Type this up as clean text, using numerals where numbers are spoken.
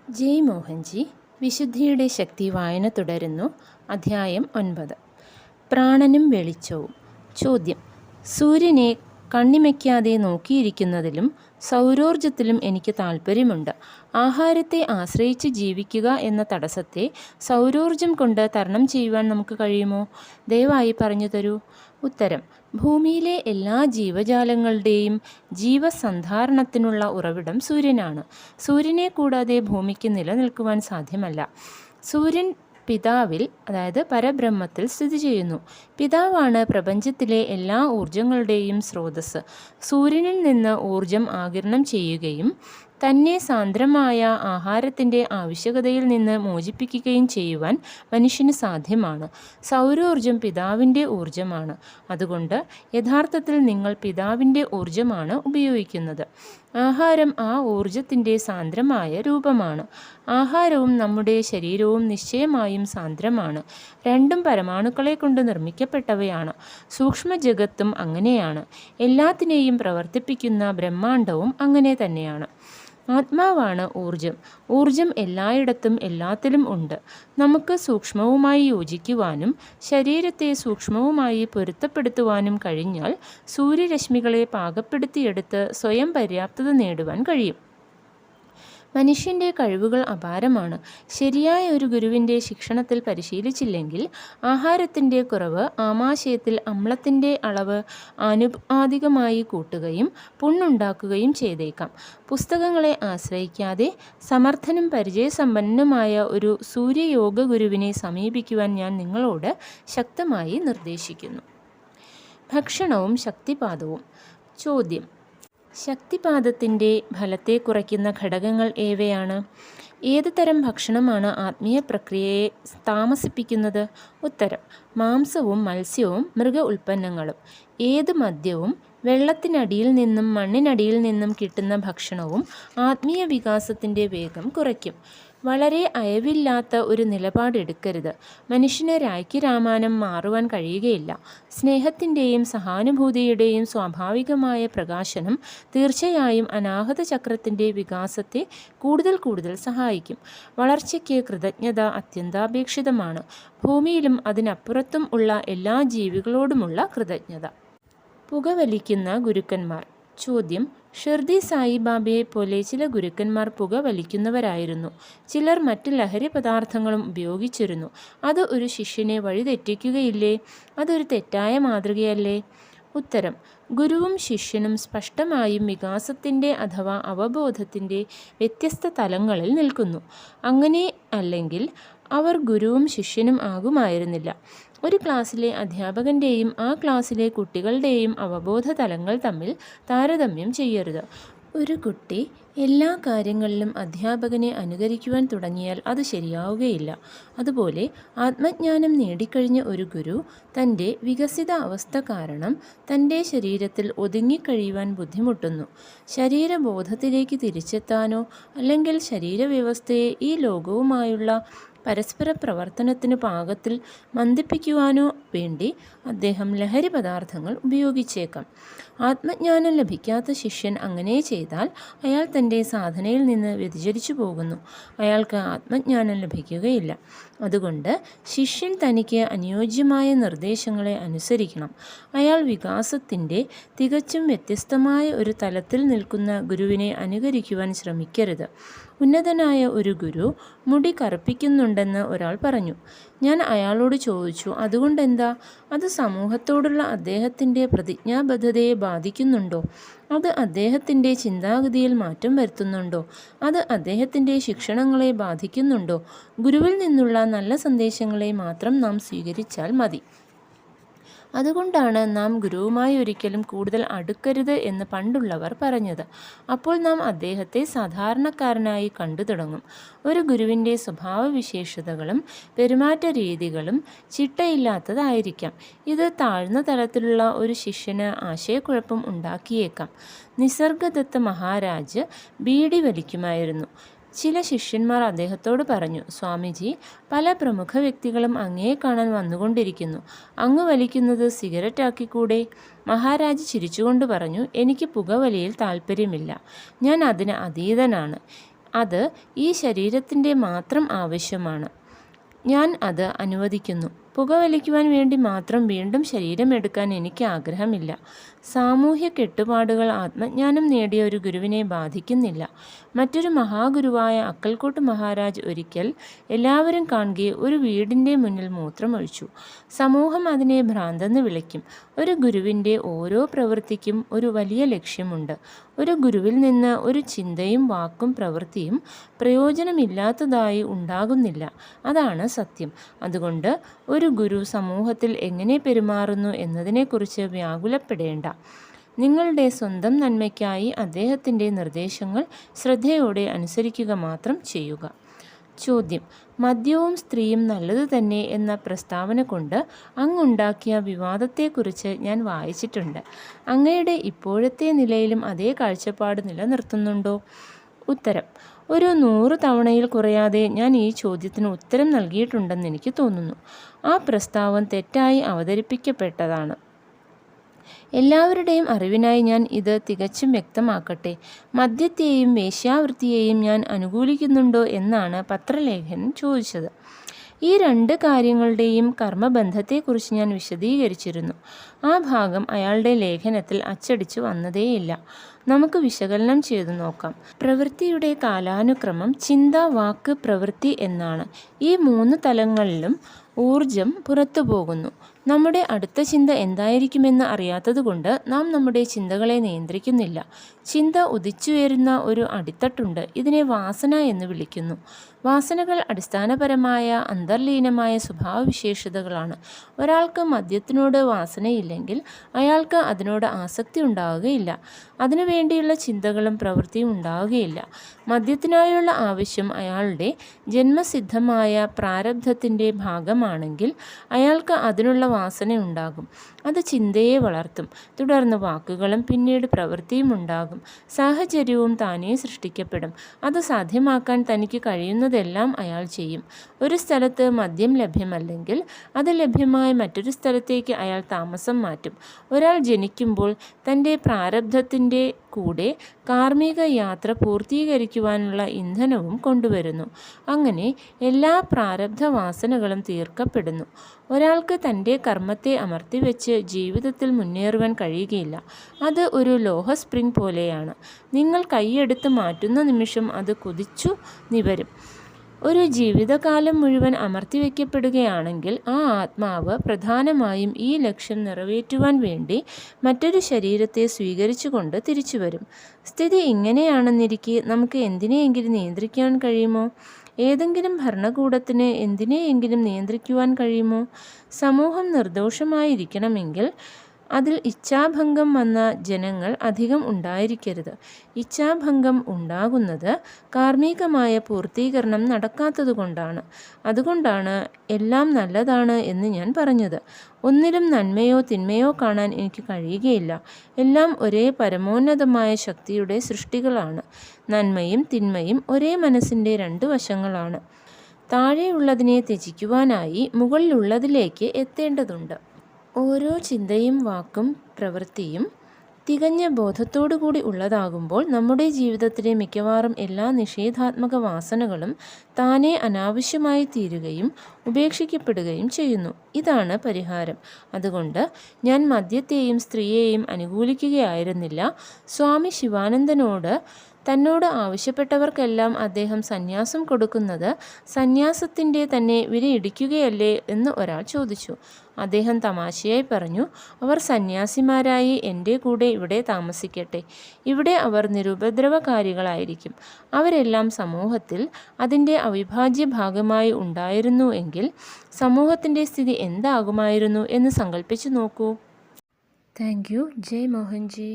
ജയ് മോഹൻജി വിശുദ്ധിയുടെ ശക്തി വായന തുടരുന്നു. അധ്യായം 9. പ്രാണനും വെളിച്ചവും. ചോദ്യം: സൂര്യനെ കണ്ണിമയ്ക്കാതെ നോക്കിയിരിക്കുന്നതിലും സൗരോർജത്തിലും എനിക്ക് താൽപ്പര്യമുണ്ട്. ആഹാരത്തെ ആശ്രയിച്ച് ജീവിക്കുക എന്ന തടസ്സത്തെ സൗരോർജം കൊണ്ട് തരണം ചെയ്യുവാൻ നമുക്ക് കഴിയുമോ? ദയവായി പറഞ്ഞു തരൂ. ഉത്തരം: ഭൂമിയിലെ എല്ലാ ജീവജാലങ്ങളുടെയും ജീവസന്ധാരണത്തിനുള്ള ഉറവിടം സൂര്യനാണ്. സൂര്യനെ കൂടാതെ ഭൂമിക്ക് നിലനിൽക്കുവാൻ സാധ്യമല്ല. സൂര്യൻ പിതാവിൽ, അതായത് പരബ്രഹ്മത്തിൽ സ്ഥിതി ചെയ്യുന്നു. പിതാവാണ് പ്രപഞ്ചത്തിലെ എല്ലാ ഊർജങ്ങളുടെയും സ്രോതസ്സ്. സൂര്യനിൽ നിന്ന് ഊർജം ആഗിരണം ചെയ്യുകയും തന്നെ സാന്ദ്രമായ ആഹാരത്തിൻ്റെ ആവശ്യകതയിൽ നിന്ന് മോചിപ്പിക്കുകയും ചെയ്യുവാൻ മനുഷ്യന് സാധ്യമാണ്. സൗരോർജം പിതാവിൻ്റെ ഊർജമാണ്. അതുകൊണ്ട് യഥാർത്ഥത്തിൽ നിങ്ങൾ പിതാവിൻ്റെ ഊർജമാണ് ഉപയോഗിക്കുന്നത്. ആഹാരം ആ ഊർജത്തിൻ്റെ സാന്ദ്രമായ രൂപമാണ്. ആഹാരവും നമ്മുടെ ശരീരവും നിശ്ചയമായും സാന്ദ്രമാണ്. രണ്ടും പരമാണുക്കളെ കൊണ്ട് നിർമ്മിക്കപ്പെട്ടവയാണ്. സൂക്ഷ്മജഗത്തും അങ്ങനെയാണ്. എല്ലാത്തിനെയും പ്രവർത്തിപ്പിക്കുന്ന ബ്രഹ്മാണ്ടവും അങ്ങനെ തന്നെയാണ്. ആത്മാവാണ് ഊർജം. ഊർജം എല്ലായിടത്തും എല്ലാത്തിലും ഉണ്ട്. നമുക്ക് സൂക്ഷ്മവുമായി യോജിക്കുവാനും ശരീരത്തെ സൂക്ഷ്മവുമായി പൊരുത്തപ്പെടുത്തുവാനും കഴിഞ്ഞാൽ സൂര്യരശ്മികളെ പാകപ്പെടുത്തിയെടുത്ത് സ്വയം പര്യാപ്തത നേടുവാൻ കഴിയും. മനുഷ്യൻ്റെ കഴിവുകൾ അപാരമാണ്. ശരിയായ ഒരു ഗുരുവിൻ്റെ ശിക്ഷണത്തിൽ പരിശീലിച്ചില്ലെങ്കിൽ ആഹാരത്തിൻ്റെ കുറവ് ആമാശയത്തിൽ അമ്ലത്തിൻ്റെ അളവ് ആനുപാതികമായി കൂട്ടുകയും പുണ്ണുണ്ടാക്കുകയും ചെയ്തേക്കാം. പുസ്തകങ്ങളെ ആശ്രയിക്കാതെ സമർത്ഥനും പരിചയസമ്പന്നനുമായ ഒരു സൂര്യയോഗ ഗുരുവിനെ സമീപിക്കുവാൻ ഞാൻ നിങ്ങളോട് ശക്തമായി നിർദ്ദേശിക്കുന്നു. ഭക്ഷണവും ശക്തിപാതവും. ചോദ്യം: ശക്തിപാതത്തിൻ്റെ ഫലത്തെ കുറയ്ക്കുന്ന ഘടകങ്ങൾ ഏവയാണ്? ഏത് തരം ഭക്ഷണമാണ് ആത്മീയ പ്രക്രിയയെ താമസിപ്പിക്കുന്നത്? ഉത്തരം: മാംസവും മത്സ്യവും മൃഗ ഉൽപ്പന്നങ്ങളും. ഏത് മദ്യവും വെള്ളത്തിനടിയിൽ നിന്നും മണ്ണിനടിയിൽ നിന്നും കിട്ടുന്ന ഭക്ഷണവും ആത്മീയ വികാസത്തിൻ്റെ വേഗം കുറയ്ക്കും. വളരെ അയവില്ലാത്ത ഒരു നിലപാടെടുക്കരുത്. മനുഷ്യന് രായ്ക്ക് രാമാനം മാറുവാൻ കഴിയുകയില്ല. സ്നേഹത്തിൻ്റെയും സഹാനുഭൂതിയുടെയും സ്വാഭാവികമായ പ്രകാശനം തീർച്ചയായും അനാഹത ചക്രത്തിൻ്റെ വികാസത്തെ കൂടുതൽ കൂടുതൽ സഹായിക്കും. വളർച്ചയ്ക്ക് കൃതജ്ഞത അത്യന്താപേക്ഷിതമാണ്. ഭൂമിയിലും അതിനപ്പുറത്തും ഉള്ള എല്ലാ ജീവികളോടുമുള്ള കൃതജ്ഞത. പുകവലിക്കുന്ന ഗുരുക്കന്മാർ. ചോദ്യം: ഷിർദി സായിബാബയെ പോലെ ചില ഗുരുക്കന്മാർ പുകവലിക്കുന്നവരായിരുന്നു. ചിലർ മറ്റ് ലഹരി പദാർത്ഥങ്ങളും ഉപയോഗിച്ചിരുന്നു. അത് ഒരു ശിഷ്യനെ വഴിതെറ്റിക്കുകയില്ലേ? അതൊരു തെറ്റായ മാതൃകയല്ലേ? ഉത്തരം: ഗുരുവും ശിഷ്യനും സ്പഷ്ടമായും വികാസത്തിൻ്റെ അഥവാ അവബോധത്തിൻ്റെ വ്യത്യസ്ത തലങ്ങളിൽ നിൽക്കുന്നു. അങ്ങനെ അല്ലെങ്കിൽ അവർ ഗുരുവും ശിഷ്യനും ആകുമായിരുന്നില്ല. ഒരു ക്ലാസ്സിലെ അധ്യാപകൻ്റെയും ആ ക്ലാസ്സിലെ കുട്ടികളുടെയും അവബോധ തലങ്ങൾ തമ്മിൽ താരതമ്യം ചെയ്യരുത്. ഒരു കുട്ടി എല്ലാ കാര്യങ്ങളിലും അധ്യാപകനെ അനുകരിക്കുവാൻ തുടങ്ങിയാൽ അത് ശരിയാവുകയില്ല. അതുപോലെ ആത്മജ്ഞാനം നേടിക്കഴിഞ്ഞ ഒരു ഗുരു തൻ്റെ വികസിത അവസ്ഥ കാരണം തൻ്റെ ശരീരത്തിൽ ഒതുങ്ങിക്കഴിയുവാൻ ബുദ്ധിമുട്ടുന്നു. ശരീരബോധത്തിലേക്ക് തിരിച്ചെത്താനോ അല്ലെങ്കിൽ ശരീരവ്യവസ്ഥയെ ഈ ലോകവുമായുള്ള പരസ്പര പ്രവർത്തനത്തിന് പാകത്തിൽ മന്ദിപ്പിക്കുവാനോ വേണ്ടി അദ്ദേഹം ലഹരി പദാർത്ഥങ്ങൾ ഉപയോഗിച്ചേക്കാം. ആത്മജ്ഞാനം ലഭിക്കാത്ത ശിഷ്യൻ അങ്ങനെ ചെയ്താൽ അയാൾ തൻ്റെ സാധനയിൽ നിന്ന് വ്യതിചലിച്ചു പോകുന്നു. അയാൾക്ക് ആത്മജ്ഞാനം ലഭിക്കുകയില്ല. അതുകൊണ്ട് ശിഷ്യൻ തനിക്ക് അനുയോജ്യമായ നിർദ്ദേശങ്ങളെ അനുസരിക്കണം. അയാൾ വികാസത്തിൻ്റെ തികച്ചും വ്യത്യസ്തമായ ഒരു തലത്തിൽ നിൽക്കുന്ന ഗുരുവിനെ അനുകരിക്കുവാൻ ശ്രമിക്കരുത്. ഉന്നതനായ ഒരു ഗുരു മുടി കറുപ്പിക്കുന്നുണ്ടെന്ന് ഒരാൾ പറഞ്ഞു. ഞാൻ അയാളോട് ചോദിച്ചു, അതുകൊണ്ടെന്താ? അത് സമൂഹത്തോടുള്ള അദ്ദേഹത്തിൻ്റെ പ്രതിജ്ഞാബദ്ധതയെ ബാധിക്കുന്നുണ്ടോ? അത് അദ്ദേഹത്തിൻ്റെ ചിന്താഗതിയിൽ മാറ്റം വരുത്തുന്നുണ്ടോ? അത് അദ്ദേഹത്തിൻ്റെ ശിക്ഷണങ്ങളെ ബാധിക്കുന്നുണ്ടോ? ഗുരുവിൽ നിന്നുള്ള നല്ല സന്ദേശങ്ങളെ മാത്രം നാം സ്വീകരിച്ചാൽ മതി. അതുകൊണ്ടാണ് നാം ഗുരുവുമായി ഒരിക്കലും കൂടുതൽ അടുക്കരുത് എന്ന് പണ്ടുള്ളവർ പറഞ്ഞത്. അപ്പോൾ നാം അദ്ദേഹത്തെ സാധാരണക്കാരനായി കണ്ടു തുടങ്ങും. ഒരു ഗുരുവിൻ്റെ സ്വഭാവവിശേഷതകളും പെരുമാറ്റ രീതികളും ചിട്ടയില്ലാത്തതായിരിക്കാം. ഇത് താഴ്ന്ന തലത്തിലുള്ള ഒരു ശിഷ്യന് ആശയക്കുഴപ്പം ഉണ്ടാക്കിയേക്കാം. നിസർഗദത്ത മഹാരാജ് ബീഡി വലിക്കുമായിരുന്നു. ചില ശിഷ്യന്മാർ അദ്ദേഹത്തോട് പറഞ്ഞു, സ്വാമിജി, പല പ്രമുഖ വ്യക്തികളും അങ്ങയെ കാണാൻ വന്നുകൊണ്ടിരിക്കുന്നു. അങ്ങ് വലിക്കുന്നത് സിഗരറ്റാക്കിക്കൂടെ? മഹാരാജ് ചിരിച്ചുകൊണ്ട് പറഞ്ഞു, എനിക്ക് പുകവലിയിൽ താല്പര്യമില്ല. ഞാൻ അതിന് അതീതനാണ്. അത് ഈ ശരീരത്തിൻ്റെ മാത്രം ആവശ്യമാണ്. ഞാൻ അത് അനുവദിക്കുന്നു. പുകവലിക്കുവാൻ വേണ്ടി മാത്രം വീണ്ടും ശരീരമെടുക്കാൻ എനിക്ക് ആഗ്രഹമില്ല. സാമൂഹ്യ കെട്ടുപാടുകൾ ആത്മജ്ഞാനം നേടിയ ഒരു ഗുരുവിനെ ബാധിക്കുന്നില്ല. മറ്റൊരു മഹാഗുരുവായ അക്കൽക്കോട്ട് മഹാരാജ് ഒരിക്കൽ എല്ലാവരും കാണുകെ ഒരു വീടിൻ്റെ മുന്നിൽ മൂത്രമൊഴിച്ചു. സമൂഹം അതിനെ ഭ്രാന്തെന്ന് വിളിക്കും. ഒരു ഗുരുവിൻ്റെ ഓരോ പ്രവൃത്തിക്കും ഒരു വലിയ ലക്ഷ്യമുണ്ട്. ഒരു ഗുരുവിൽ നിന്ന് ഒരു ചിന്തയും വാക്കും പ്രവൃത്തിയും പ്രയോജനമില്ലാത്തതായി ഉണ്ടാകുന്നില്ല. അതാണ് സത്യം. അതുകൊണ്ട് ഒരു ഗുരു സമൂഹത്തിൽ എങ്ങനെ പെരുമാറുന്നു എന്നതിനെക്കുറിച്ച് വ്യാകുലപ്പെടേണ്ട. നിങ്ങളുടെ സ്വന്തം നന്മയ്ക്കായി അദ്ദേഹത്തിൻ്റെ നിർദ്ദേശങ്ങൾ ശ്രദ്ധയോടെ അനുസരിക്കുക മാത്രം ചെയ്യുക. ചോദ്യം: മദ്യവും സ്ത്രീയും നല്ലത് തന്നെ എന്ന പ്രസ്താവന കൊണ്ട് അങ്ങുണ്ടാക്കിയ വിവാദത്തെക്കുറിച്ച് ഞാൻ വായിച്ചിട്ടുണ്ട്. അങ്ങയുടെ ഇപ്പോഴത്തെ നിലയിലും അതേ കാഴ്ചപ്പാട് നിലനിർത്തുന്നുണ്ടോ? ഉത്തരം: ഒരു 100 തവണയിൽ കുറയാതെ ഞാൻ ഈ ചോദ്യത്തിന് ഉത്തരം നൽകിയിട്ടുണ്ടെന്ന് എനിക്ക് തോന്നുന്നു. ആ പ്രസ്താവന തെറ്റായി അവതരിപ്പിക്കപ്പെട്ടതാണ്. എല്ലാവരുടെയും അറിവിനായി ഞാൻ ഇത് തികച്ചും വ്യക്തമാക്കട്ടെ. മദ്യത്തെയും വേശ്യാവൃത്തിയെയും ഞാൻ അനുകൂലിക്കുന്നുണ്ടോ എന്നാണ് പത്രലേഖകൻ ചോദിച്ചത്. ഈ 2 കാര്യങ്ങളുടെയും കർമ്മബന്ധത്തെക്കുറിച്ച് ഞാൻ വിശദീകരിച്ചിരുന്നു. ആ ഭാഗം അയാളുടെ ലേഖനത്തിൽ അച്ചടിച്ചു വന്നതേയില്ല. നമുക്ക് വിശകലനം ചെയ്തു നോക്കാം. പ്രവൃത്തിയുടെ കാലാനുക്രമം ചിന്ത, വാക്ക്, പ്രവൃത്തി എന്നാണ്. ഈ 3 തലങ്ങളിലും ഊർജം പുറത്തു പോകുന്നു. നമ്മുടെ അടുത്ത ചിന്ത എന്തായിരിക്കുമെന്ന് അറിയാത്തതുകൊണ്ട് നാം നമ്മുടെ ചിന്തകളെ നിയന്ത്രിക്കുന്നില്ല. ചിന്ത ഉദിച്ചുയരുന്ന ഒരു അടിത്തട്ടുണ്ട്. ഇതിനെ വാസന എന്ന് വിളിക്കുന്നു. വാസനകൾ അടിസ്ഥാനപരമായ അന്തർലീനമായ സ്വഭാവവിശേഷതകളാണ്. ഒരാൾക്ക് മദ്യത്തിനോട് വാസനയില്ലെങ്കിൽ അയാൾക്ക് അതിനോട് ആസക്തി ഉണ്ടാവുകയില്ല. അതിനുവേണ്ടിയുള്ള ചിന്തകളും പ്രവൃത്തിയും ഉണ്ടാവുകയില്ല. മദ്യത്തിനായുള്ള ആവശ്യം അയാളുടെ ജന്മസിദ്ധമായ പ്രാരബ്ധത്തിൻ്റെ ഭാഗമാണെങ്കിൽ അയാൾക്ക് അതിനുള്ള വാസന ഉണ്ടാകും. അത് ചിന്തയെ വളർത്തും. തുടർന്ന് വാക്കുകളും പിന്നീട് പ്രവൃത്തിയും ഉണ്ടാകും. സാഹചര്യവും താനേ സൃഷ്ടിക്കപ്പെടും. അത് സാധ്യമാക്കാൻ തനിക്ക് കഴിയുന്നതെല്ലാം അയാൾ ചെയ്യും. ഒരു സ്ഥലത്ത് മദ്യം ലഭ്യമല്ലെങ്കിൽ അത് ലഭ്യമായ മറ്റൊരു സ്ഥലത്തേക്ക് അയാൾ താമസം മാറ്റും. ഒരാൾ ജനിക്കുമ്പോൾ തൻ്റെ പ്രാരബ്ധത്തിൻ്റെ കൂടെ കാർമ്മിക യാത്ര പൂർത്തീകരിക്കുവാനുള്ള ഇന്ധനവും കൊണ്ടുവരുന്നു. അങ്ങനെ എല്ലാ പ്രാരബ്ധ വാസനകളും തീർക്കപ്പെടുന്നു. ഒരാൾക്ക് തൻ്റെ കർമ്മത്തെ അമർത്തിവെച്ച് ജീവിതത്തിൽ മുന്നേറുവാൻ കഴിയുകയില്ല. അത് ഒരു ലോഹ സ്പ്രിംഗ് പോലെയാണ്. നിങ്ങൾ കൈയെടുത്ത് മാറ്റുന്ന നിമിഷം അത് കുതിച്ചു നിവരും. ഒരു ജീവിതകാലം മുഴുവൻ അമർത്തിവെക്കപ്പെടുകയാണെങ്കിൽ ആ ആത്മാവ് പ്രധാനമായും ഈ ലക്ഷ്യം നിറവേറ്റുവാൻ വേണ്ടി മറ്റൊരു ശരീരത്തെ സ്വീകരിച്ചുകൊണ്ട് തിരിച്ചു വരും. സ്ഥിതി ഇങ്ങനെയാണെന്നിരിക്കെ നമുക്ക് എന്തിനെയെങ്കിലും നിയന്ത്രിക്കാൻ കഴിയുമോ? ഏതെങ്കിലും ഭരണകൂടത്തിന് എന്തിനെയെങ്കിലും നിയന്ത്രിക്കുവാൻ കഴിയുമോ? സമൂഹം നിർദോഷമായിരിക്കണമെങ്കിൽ അതിൽ ഇച്ഛാഭംഗം വന്ന ജനങ്ങൾ അധികം ഉണ്ടായിരിക്കരുത്. ഇച്ഛാഭംഗം ഉണ്ടാകുന്നത് കാർമ്മികമായ പൂർത്തീകരണം നടക്കാത്തതുകൊണ്ടാണ്. അതുകൊണ്ടാണ് എല്ലാം നല്ലതാണ് എന്ന് ഞാൻ പറഞ്ഞത്. ഒന്നിലും നന്മയോ തിന്മയോ കാണാൻ എനിക്ക് കഴിയുകയില്ല. എല്ലാം ഒരേ പരമോന്നതമായ ശക്തിയുടെ സൃഷ്ടികളാണ്. നന്മയും തിന്മയും ഒരേ മനസ്സിൻ്റെ 2 വശങ്ങളാണ്. താഴെയുള്ളതിനെ ത്യജിക്കുവാനായി മുകളിലുള്ളതിലേക്ക് എത്തേണ്ടതുണ്ട്. ഓരോ ചിന്തയും വാക്കും പ്രവൃത്തിയും തികഞ്ഞ ബോധത്തോടുകൂടി ഉള്ളതാകുമ്പോൾ നമ്മുടെ ജീവിതത്തിലെ മിക്കവാറും എല്ലാ നിഷേധാത്മക വാസനകളും താനെ അനാവശ്യമായി തീരുകയും ഉപേക്ഷിക്കപ്പെടുകയും ചെയ്യുന്നു. ഇതാണ് പരിഹാരം. അതുകൊണ്ട് ഞാൻ മദ്യത്തെയും സ്ത്രീയെയും അനുകൂലിക്കുകയായിരുന്നില്ല. സ്വാമി ശിവാനന്ദനോട് തന്നോട് ആവശ്യപ്പെട്ടവർക്കെല്ലാം അദ്ദേഹം സന്യാസം കൊടുക്കുന്നത് സന്യാസത്തിൻ്റെ തന്നെ വിലയിടിക്കുകയല്ലേ എന്ന് ഒരാൾ ചോദിച്ചു. അദ്ദേഹം തമാശയായി പറഞ്ഞു, അവർ സന്യാസിമാരായി എൻ്റെ കൂടെ ഇവിടെ താമസിക്കട്ടെ. ഇവിടെ അവർ നിരുപദ്രവകാരികളായിരിക്കും. അവരെല്ലാം സമൂഹത്തിൽ അതിൻ്റെ അവിഭാജ്യ ഭാഗമായി ഉണ്ടായിരുന്നു എങ്കിൽ സമൂഹത്തിൻ്റെ സ്ഥിതി എന്താകുമായിരുന്നു എന്ന് സങ്കല്പിച്ചു നോക്കൂ. Thank you. ജയ് മോഹൻജി.